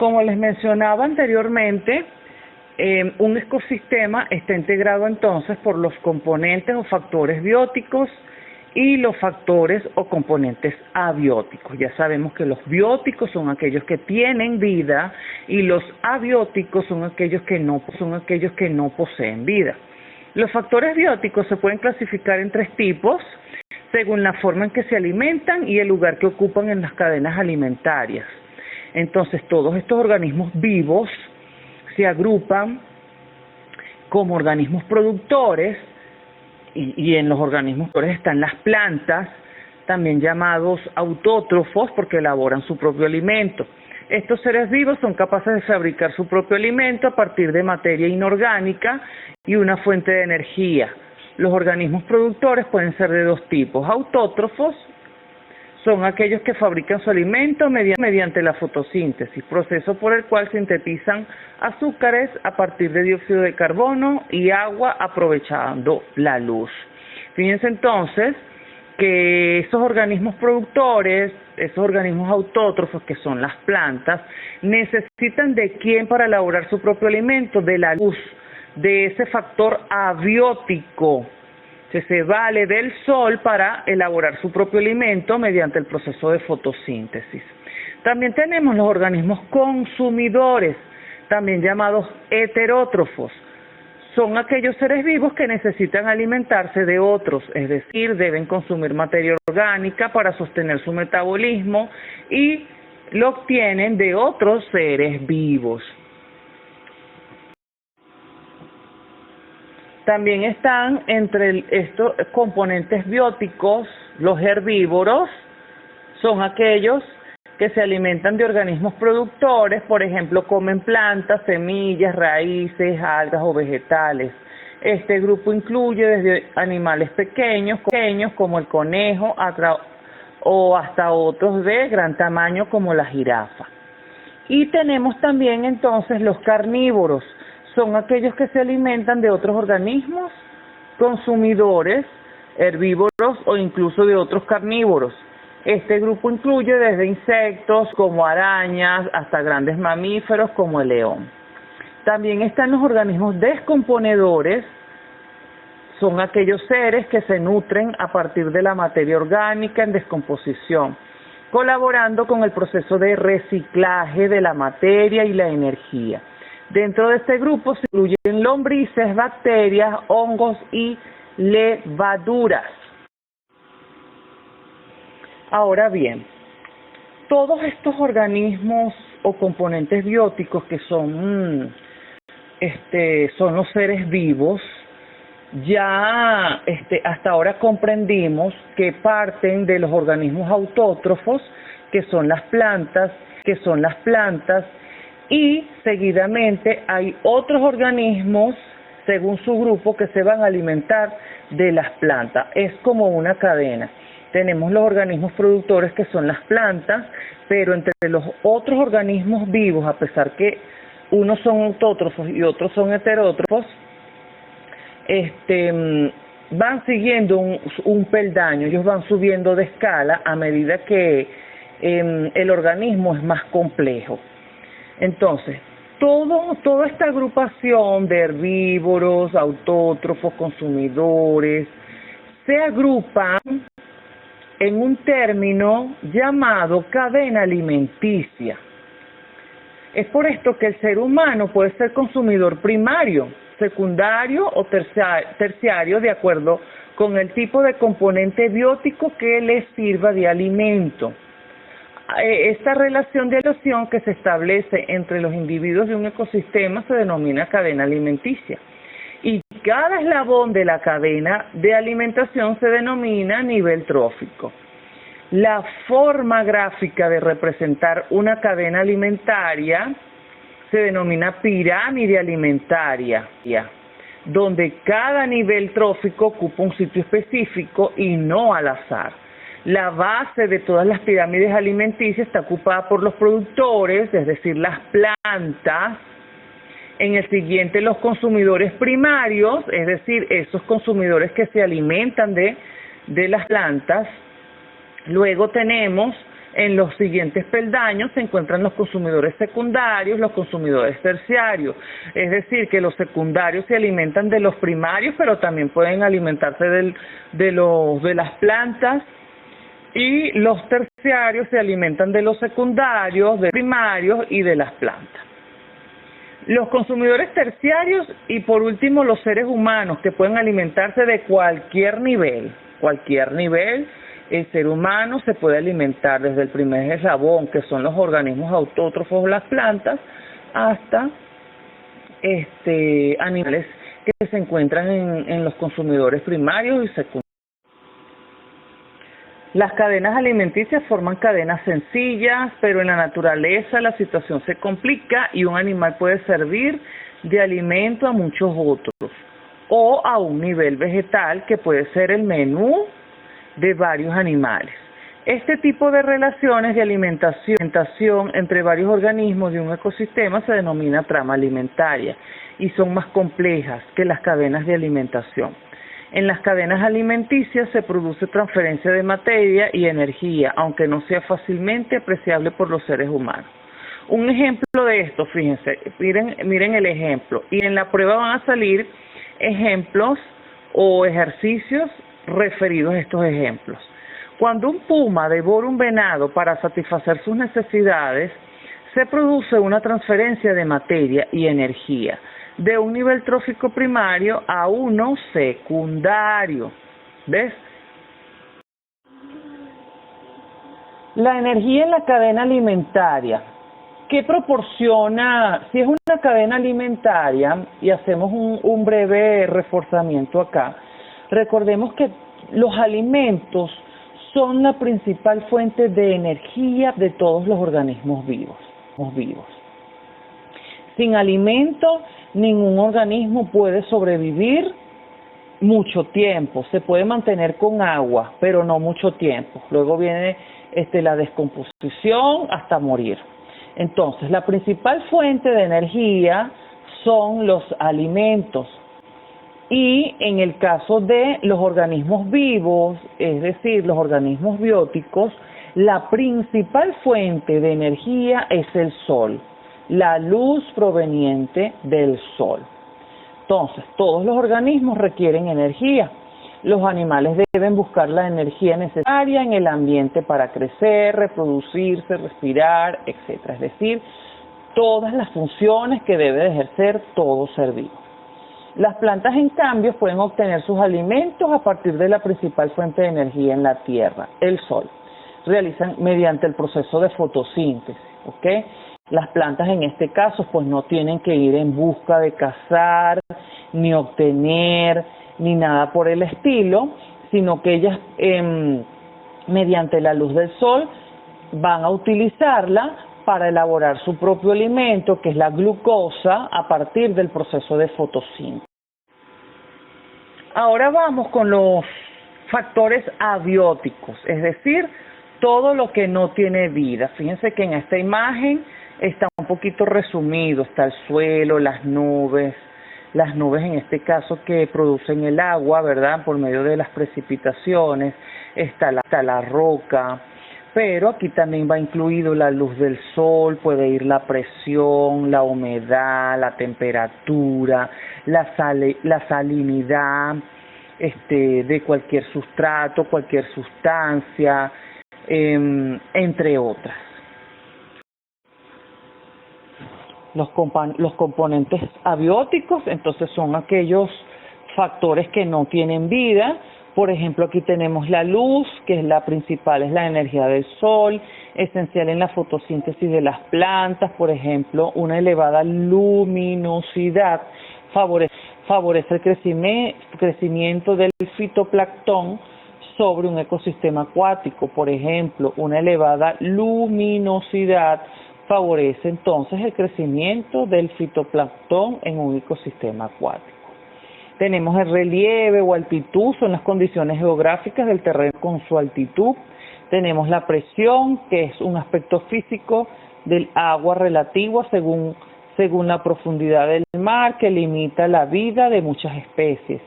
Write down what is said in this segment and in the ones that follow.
Como les mencionaba anteriormente, un ecosistema está integrado entonces por los componentes o factores bióticos y los factores o componentes abióticos. Ya sabemos que los bióticos son aquellos que tienen vida y los abióticos son aquellos que no poseen vida. Los factores bióticos se pueden clasificar en 3 tipos según la forma en que se alimentan y el lugar que ocupan en las cadenas alimentarias. Entonces, todos estos organismos vivos se agrupan como organismos productores y en los organismos productores están las plantas, también llamados autótrofos porque elaboran su propio alimento. Estos seres vivos son capaces de fabricar su propio alimento a partir de materia inorgánica y una fuente de energía. Los organismos productores pueden ser de 2 tipos. Autótrofos son aquellos que fabrican su alimento mediante la fotosíntesis, proceso por el cual sintetizan azúcares a partir de dióxido de carbono y agua aprovechando la luz. Fíjense entonces que esos organismos productores, esos organismos autótrofos que son las plantas, necesitan ¿de quién para elaborar su propio alimento? De la luz, de ese factor abiótico. Se vale del sol para elaborar su propio alimento mediante el proceso de fotosíntesis. También tenemos los organismos consumidores, también llamados heterótrofos. Son aquellos seres vivos que necesitan alimentarse de otros, es decir, deben consumir materia orgánica para sostener su metabolismo y lo obtienen de otros seres vivos. También están entre estos componentes bióticos, los herbívoros, son aquellos que se alimentan de organismos productores, por ejemplo, comen plantas, semillas, raíces, algas o vegetales. Este grupo incluye desde animales pequeños como el conejo o hasta otros de gran tamaño como la jirafa. Y tenemos también entonces los carnívoros. Son aquellos que se alimentan de otros organismos consumidores, herbívoros o incluso de otros carnívoros. Este grupo incluye desde insectos como arañas hasta grandes mamíferos como el león. También están los organismos descomponedores, son aquellos seres que se nutren a partir de la materia orgánica en descomposición, colaborando con el proceso de reciclaje de la materia y la energía. Dentro de este grupo se incluyen lombrices, bacterias, hongos y levaduras. Ahora bien, todos estos organismos o componentes bióticos que son los seres vivos, ya hasta ahora comprendimos que parten de los organismos autótrofos, que son las plantas, y seguidamente hay otros organismos, según su grupo, que se van a alimentar de las plantas. Es como una cadena. Tenemos los organismos productores, que son las plantas, pero entre los otros organismos vivos, a pesar que unos son autótrofos y otros son heterótrofos, van siguiendo un peldaño, ellos van subiendo de escala a medida que el organismo es más complejo. Entonces, toda esta agrupación de herbívoros, autótrofos, consumidores, se agrupan en un término llamado cadena alimenticia. Es por esto que el ser humano puede ser consumidor primario, secundario o terciario de acuerdo con el tipo de componente biótico que le sirva de alimento. Esta relación de asociación que se establece entre los individuos de un ecosistema se denomina cadena alimenticia. Y cada eslabón de la cadena de alimentación se denomina nivel trófico. La forma gráfica de representar una cadena alimentaria se denomina pirámide alimentaria, donde cada nivel trófico ocupa un sitio específico y no al azar. La base de todas las pirámides alimenticias está ocupada por los productores, es decir, las plantas. En el siguiente, los consumidores primarios, es decir, esos consumidores que se alimentan de las plantas. Luego tenemos En los siguientes peldaños se encuentran los consumidores secundarios, los consumidores terciarios. Es decir, que los secundarios se alimentan de los primarios, pero también pueden alimentarse de las plantas. Y los terciarios se alimentan de los secundarios, de los primarios y de las plantas. Los consumidores terciarios y por último los seres humanos que pueden alimentarse de cualquier nivel. El ser humano se puede alimentar desde el primer eslabón, que son los organismos autótrofos, las plantas, hasta animales que se encuentran en los consumidores primarios y secundarios. Las cadenas alimenticias forman cadenas sencillas, pero en la naturaleza la situación se complica y un animal puede servir de alimento a muchos otros, o a un nivel vegetal que puede ser el menú de varios animales. Este tipo de relaciones de alimentación entre varios organismos de un ecosistema se denomina trama alimentaria y son más complejas que las cadenas de alimentación. En las cadenas alimenticias se produce transferencia de materia y energía, aunque no sea fácilmente apreciable por los seres humanos. Un ejemplo de esto, fíjense, miren el ejemplo, y en la prueba van a salir ejemplos o ejercicios referidos a estos ejemplos. Cuando un puma devora un venado para satisfacer sus necesidades, se produce una transferencia de materia y energía de un nivel trófico primario a uno secundario. ¿Ves? La energía en la cadena alimentaria. ¿Qué proporciona? Si es una cadena alimentaria, y hacemos un breve reforzamiento acá, recordemos que los alimentos son la principal fuente de energía de todos los organismos vivos. Sin alimento, ningún organismo puede sobrevivir mucho tiempo. Se puede mantener con agua, pero no mucho tiempo. Luego viene la descomposición hasta morir. Entonces, la principal fuente de energía son los alimentos. Y en el caso de los organismos vivos, es decir, los organismos bióticos, la principal fuente de energía es el sol, la luz proveniente del sol. Entonces, todos los organismos requieren energía. Los animales deben buscar la energía necesaria en el ambiente para crecer, reproducirse, respirar, etc. Es decir, todas las funciones que debe de ejercer todo ser vivo. Las plantas, en cambio, pueden obtener sus alimentos a partir de la principal fuente de energía en la tierra, el sol. Realizan mediante el proceso de fotosíntesis, ¿ok? Las plantas en este caso pues no tienen que ir en busca de cazar, ni obtener, ni nada por el estilo, sino que ellas mediante la luz del sol van a utilizarla para elaborar su propio alimento, que es la glucosa, a partir del proceso de fotosíntesis. Ahora vamos con los factores abióticos, es decir, todo lo que no tiene vida. Fíjense que en esta imagen está un poquito resumido, está el suelo, las nubes en este caso que producen el agua, ¿verdad?, por medio de las precipitaciones, está la roca, pero aquí también va incluido la luz del sol, puede ir la presión, la humedad, la temperatura, la salinidad de cualquier sustrato, cualquier sustancia, entre otras. Los componentes abióticos, entonces, son aquellos factores que no tienen vida. Por ejemplo, aquí tenemos la luz, que es la principal, es la energía del sol, esencial en la fotosíntesis de las plantas. Por ejemplo, una elevada luminosidad favorece el crecimiento del fitoplancton sobre un ecosistema acuático. Por ejemplo, una elevada luminosidad favorece entonces el crecimiento del fitoplancton en un ecosistema acuático. Tenemos el relieve o altitud, son las condiciones geográficas del terreno con su altitud. Tenemos la presión, que es un aspecto físico del agua relativo según la profundidad del mar, que limita la vida de muchas especies.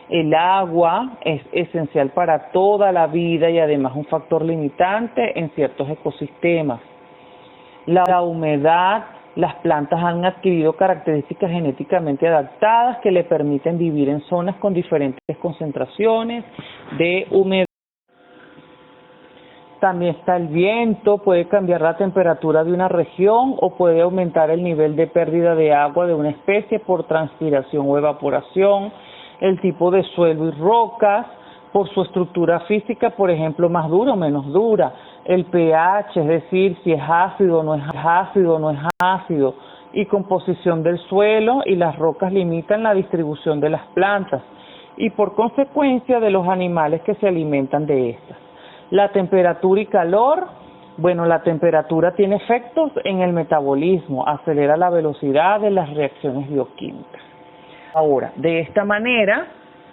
El agua es esencial para toda la vida y además un factor limitante en ciertos ecosistemas. La humedad, las plantas han adquirido características genéticamente adaptadas que le permiten vivir en zonas con diferentes concentraciones de humedad. También está el viento, puede cambiar la temperatura de una región o puede aumentar el nivel de pérdida de agua de una especie por transpiración o evaporación, el tipo de suelo y rocas, por su estructura física, por ejemplo, más dura o menos dura, el pH, es decir, si es ácido o no es ácido, y composición del suelo y las rocas limitan la distribución de las plantas y por consecuencia de los animales que se alimentan de estas. La temperatura y calor, bueno, la temperatura tiene efectos en el metabolismo, acelera la velocidad de las reacciones bioquímicas. Ahora, de esta manera,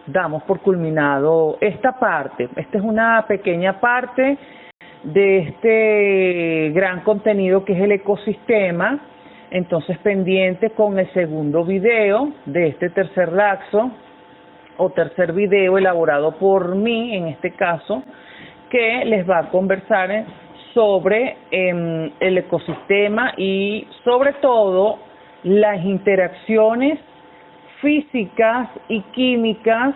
damos por culminado esta parte. Esta es una pequeña parte de este gran contenido que es el ecosistema. Entonces, pendiente con el segundo video de este tercer laxo, o tercer video elaborado por mí, en este caso, que les va a conversar sobre el ecosistema y sobre todo las interacciones físicas y químicas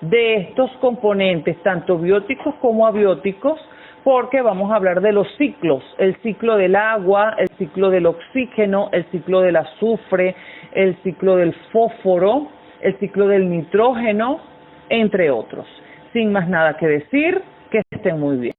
de estos componentes, tanto bióticos como abióticos, porque vamos a hablar de los ciclos, el ciclo del agua, el ciclo del oxígeno, el ciclo del azufre, el ciclo del fósforo, el ciclo del nitrógeno, entre otros. Sin más nada que decir, que estén muy bien.